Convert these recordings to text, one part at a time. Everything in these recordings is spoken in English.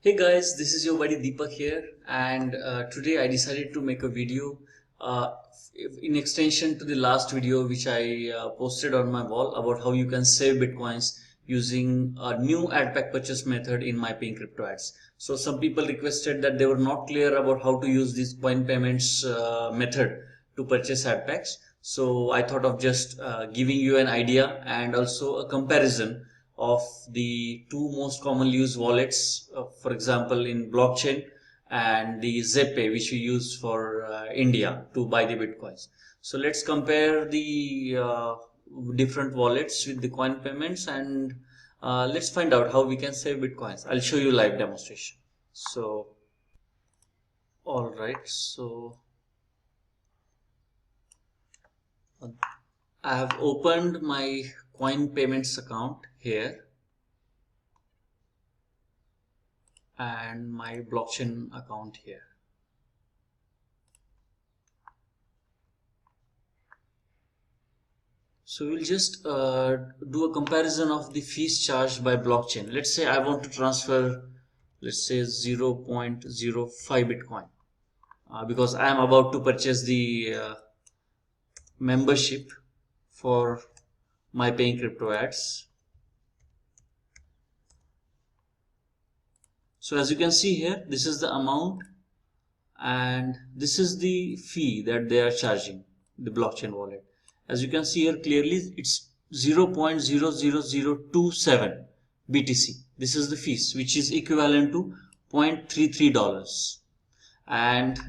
Hey guys, this is your buddy Deepak here, and today I decided to make a video uh, in extension to the last video which I posted on my wall about how you can save bitcoins using a new ad pack purchase method in my paying crypto ads. So some people requested that they were not clear about how to use this coin payments method to purchase ad packs. So I thought of just giving you an idea and also a comparison of the two most commonly used wallets, for example, in blockchain and the ZPay, which we use for India to buy the bitcoins. So let's compare the different wallets with the coin payments and let's find out how we can save bitcoins. I'll show you live demonstration. So, all right. So I have opened my coin payments account here and my blockchain account here. So we'll just do a comparison of the fees charged by blockchain. Let's say I want to transfer, let's say 0.05 Bitcoin because I am about to purchase the membership for my paying crypto ads. So as you can see here, this is the amount and this is the fee that they are charging the blockchain wallet. As you can see here clearly, it's 0.00027 BTC. This is the fees, which is equivalent to $0.33. And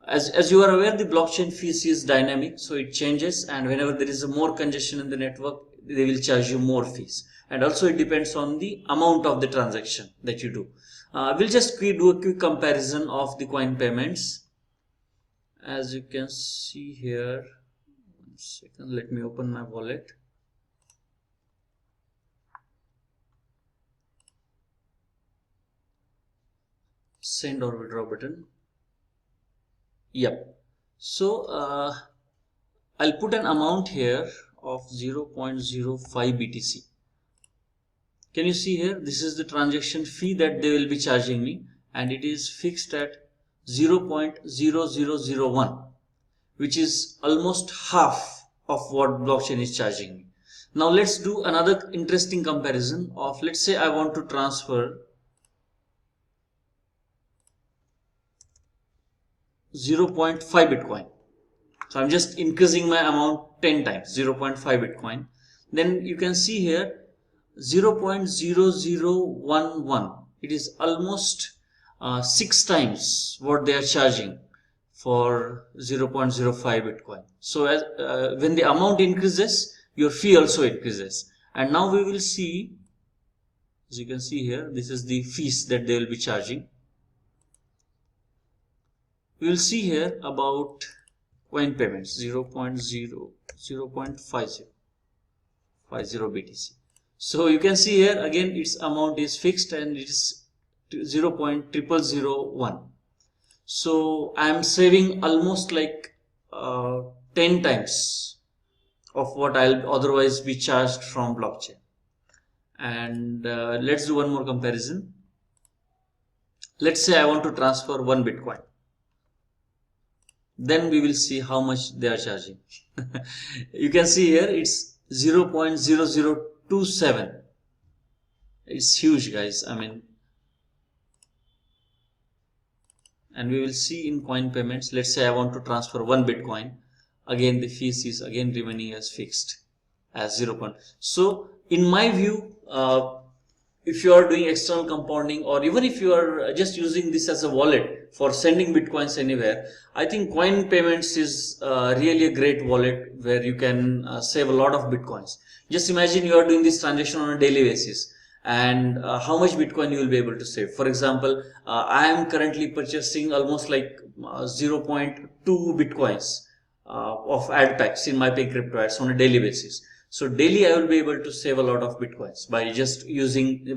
as you are aware, the blockchain fees is dynamic, so it changes, and whenever there is a more congestion in the network, they will charge you more fees. And also it depends on the amount of the transaction that you do. We'll just do a quick comparison of the coin payments. As you can see here, 1 second, let me open my wallet. Send or withdraw button. Yep. So I'll put an amount here of 0.05 BTC. Can you see here? This is the transaction fee that they will be charging me, and it is fixed at 0.0001, which is almost half of what blockchain is charging me. Now let's do another interesting comparison of, let's say I want to transfer 0.5 Bitcoin. So I'm just increasing my amount 10 times, 0.5 Bitcoin. Then you can see here 0.0011. It is almost 6 times what they are charging for 0.05 Bitcoin. So as when the amount increases, your fee also increases. And now we will see, as you can see here, this is the fees that they will be charging. We will see here about coin payments 0.50 BTC. So you can see here again its amount is fixed and it is 0.0001. So I am saving almost like 10 times of what I'll otherwise be charged from blockchain. And let's do one more comparison. Let's say I want to transfer 1 Bitcoin. Then we will see how much they are charging. You can see here it's 0.0027. It's huge, guys. I mean, and we will see in coin payments. Let's say I want to transfer 1 Bitcoin. Again, the fees is again remaining as fixed as 0. So in my view, if you are doing external compounding, or even if you are just using this as a wallet for sending bitcoins anywhere, I think coin payments is really a great wallet where you can save a lot of bitcoins. Just imagine you are doing this transaction on a daily basis, and how much bitcoin you will be able to save. For example, I am currently purchasing almost like 0.2 bitcoins of ad packs in my pay crypto ads on a daily basis. So daily I will be able to save a lot of bitcoins by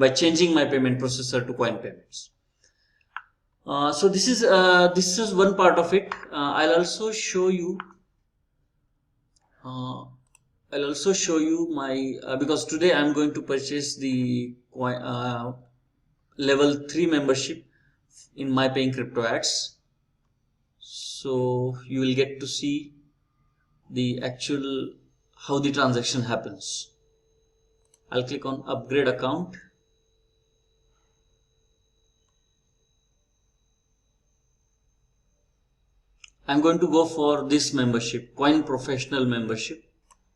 changing my payment processor to coin payments. So this is one part of it. I'll also show you my because today I'm going to purchase the level 3 membership in my paying crypto ads. So you will get to see the actual how the transaction happens. I'll click on upgrade account. I'm going to go for this membership, Coin Professional membership,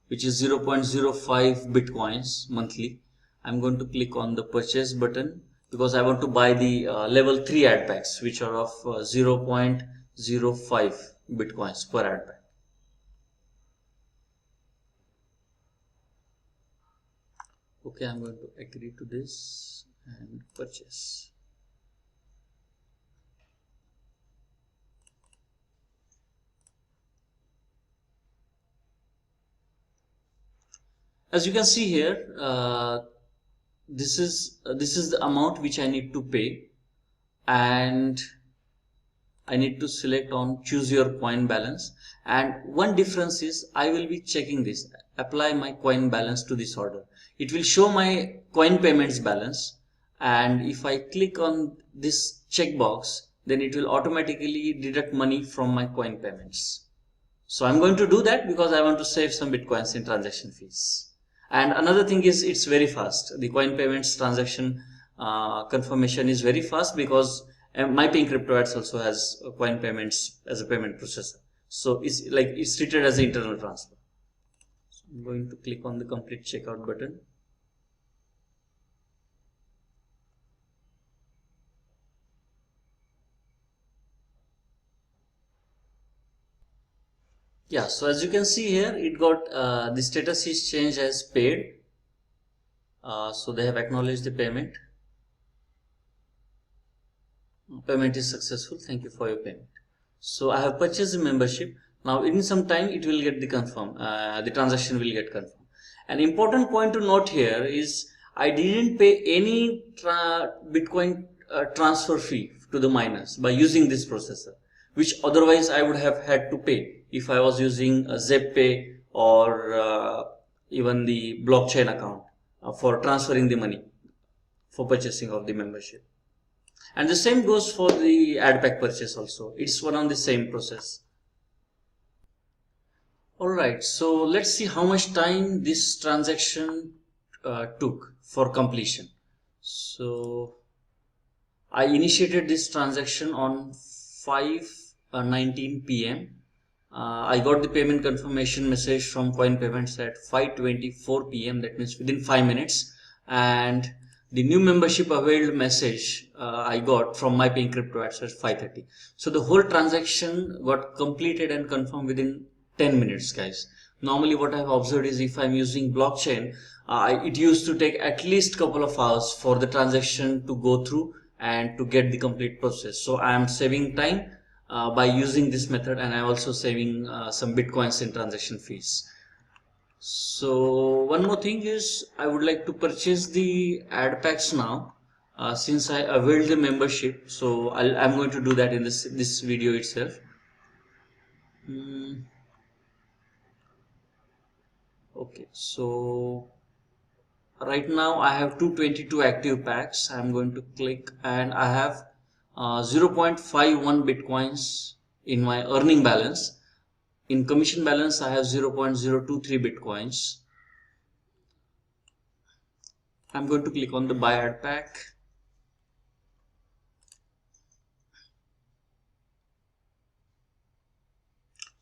which is 0.05 bitcoins monthly. I'm going to click on the purchase button because I want to buy the level 3 ad packs, which are of 0.05 bitcoins per ad pack. Okay, I'm going to agree to this and purchase. As you can see here, this is the amount which I need to pay, and I need to select on choose your coin balance. And one difference is I will be checking this, apply my coin balance to this order. It will show my coin payments balance, and if I click on this checkbox, then it will automatically deduct money from my coin payments. So I'm going to do that because I want to save some bitcoins in transaction fees. And another thing is it's very fast. The coin payments transaction confirmation is very fast because my paying crypto ads also has coin payments as a payment processor. So it's treated as an internal transfer. So I'm going to click on the complete checkout button. Yeah, so as you can see here, it got the status is changed as paid. So they have acknowledged the payment. Payment is successful. Thank you for your payment. So I have purchased the membership. Now in some time it will get the confirm. The transaction will get confirmed. An important point to note here is I didn't pay any Bitcoin transfer fee to the miners by using this processor, which otherwise I would have had to pay if I was using a ZepPay or even the blockchain account for transferring the money for purchasing of the membership. And the same goes for the ad pack purchase also. It's one on the same process. Alright, so let's see how much time this transaction took for completion. So I initiated this transaction on 5:19 p.m. I got the payment confirmation message from Coin Payments at 5:24 p.m. That means within 5 minutes. And the new membership availed message I got from my paying crypto at 5:30. So the whole transaction got completed and confirmed within 10 minutes, guys. Normally what I've observed is if I'm using blockchain, it used to take at least couple of hours for the transaction to go through and to get the complete process. So I am saving time by using this method, and I'm also saving some bitcoins in transaction fees. So one more thing is I would like to purchase the ad packs now since I availed the membership. So I'm going to do that in this video itself. Okay, so right now I have 222 active packs. I'm going to click, and I have 0.51 bitcoins in my earning balance. In commission balance I have 0.023 bitcoins. I'm going to click on the buy ad pack.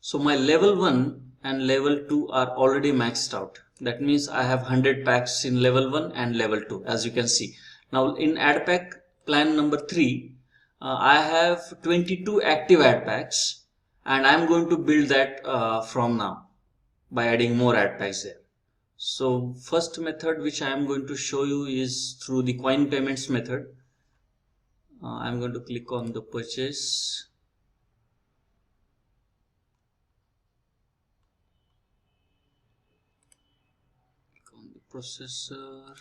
So my level 1 and level 2 are already maxed out. That means I have 100 packs in level 1 and level 2, as you can see. Now in ad pack plan number 3, I have 22 active ad packs, and I'm going to build that from now by adding more ad packs there. So first method which I am going to show you is through the coin payments method. I'm going to click on the purchase. Click on the processor.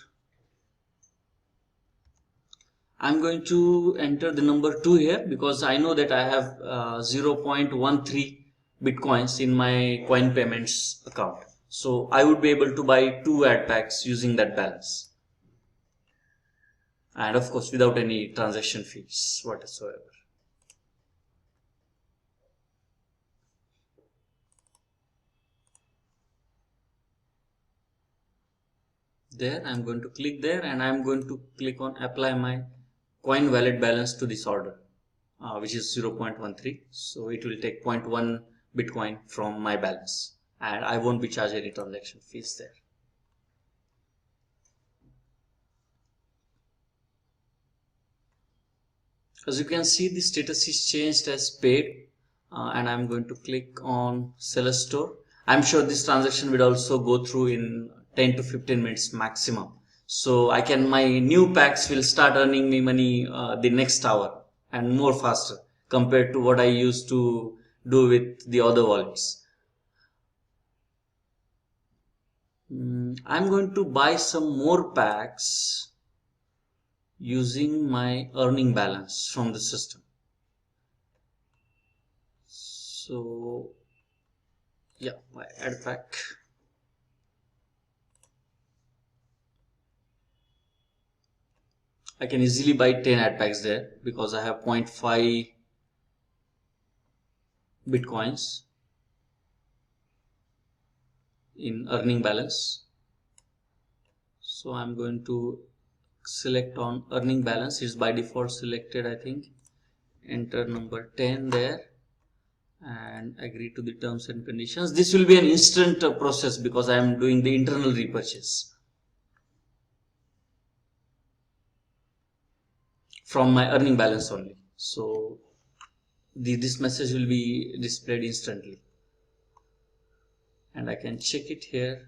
I'm going to enter the number 2 here because I know that I have 0.13 bitcoins in my coin payments account. So I would be able to buy 2 ad packs using that balance. and of course without any transaction fees whatsoever. There I'm going to click there, and I'm going to click on apply my coin wallet balance to this order, which is 0.13. So it will take 0.1 Bitcoin from my balance, and I won't be charged any transaction fees there. As you can see, the status is changed as paid, and I'm going to click on seller store. I'm sure this transaction will also go through in 10 to 15 minutes maximum. So my new packs will start earning me money the next hour and more faster compared to what I used to do with the other wallets. I'm going to buy some more packs using my earning balance from the system. So yeah, my add pack. I can easily buy 10 add packs there because I have 0.5 Bitcoins in earning balance. So I'm going to select on earning balance. It's by default selected, I think. Enter number 10 there and agree to the terms and conditions. This will be an instant process because I am doing the internal repurchase from my earning balance only. So this message will be displayed instantly, and I can check it here.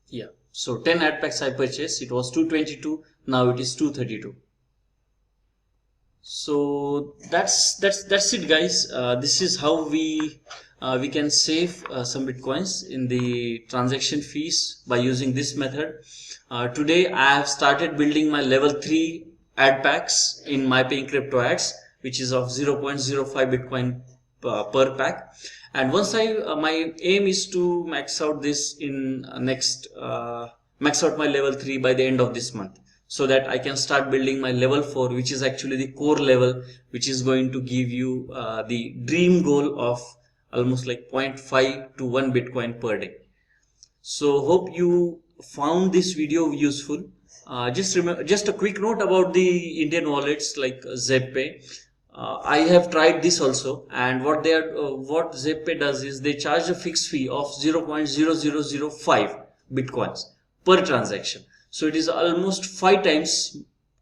Yeah, so 10 add packs I purchased. It was 222, now it is 232. So that's it, guys. This is how we can save some Bitcoins in the transaction fees by using this method. Today I have started building my level 3 ad packs in MyPaying Crypto Ads, which is of 0.05 Bitcoin per pack. And once my aim is to max out this in max out my level 3 by the end of this month, so that I can start building my level 4, which is actually the core level, which is going to give you the dream goal of almost like 0.5 to 1 Bitcoin per day. So hope you found this video useful. Just a quick note about the Indian wallets like ZebPay. I have tried this also, and what ZebPay does is they charge a fixed fee of 0.0005 Bitcoins per transaction. So it is almost 5 times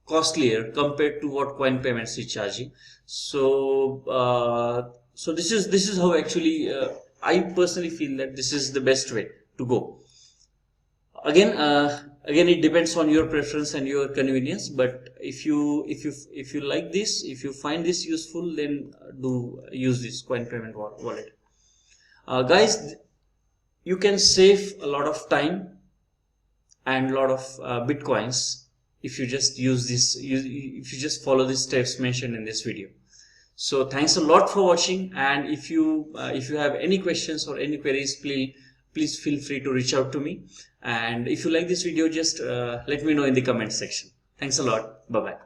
costlier compared to what Coin Payments is charging. So this is how actually I personally feel that this is the best way to go. Again it depends on your preference and your convenience, but if you like this, if you find this useful, then do use this Coin Payment wallet. Guys, you can save a lot of time and a lot of Bitcoins if you just use this, if you just follow the steps mentioned in this video. So thanks a lot for watching, and if you have any questions or any queries, please feel free to reach out to me. And if you like this video, just let me know in the comment section. Thanks a lot. Bye bye.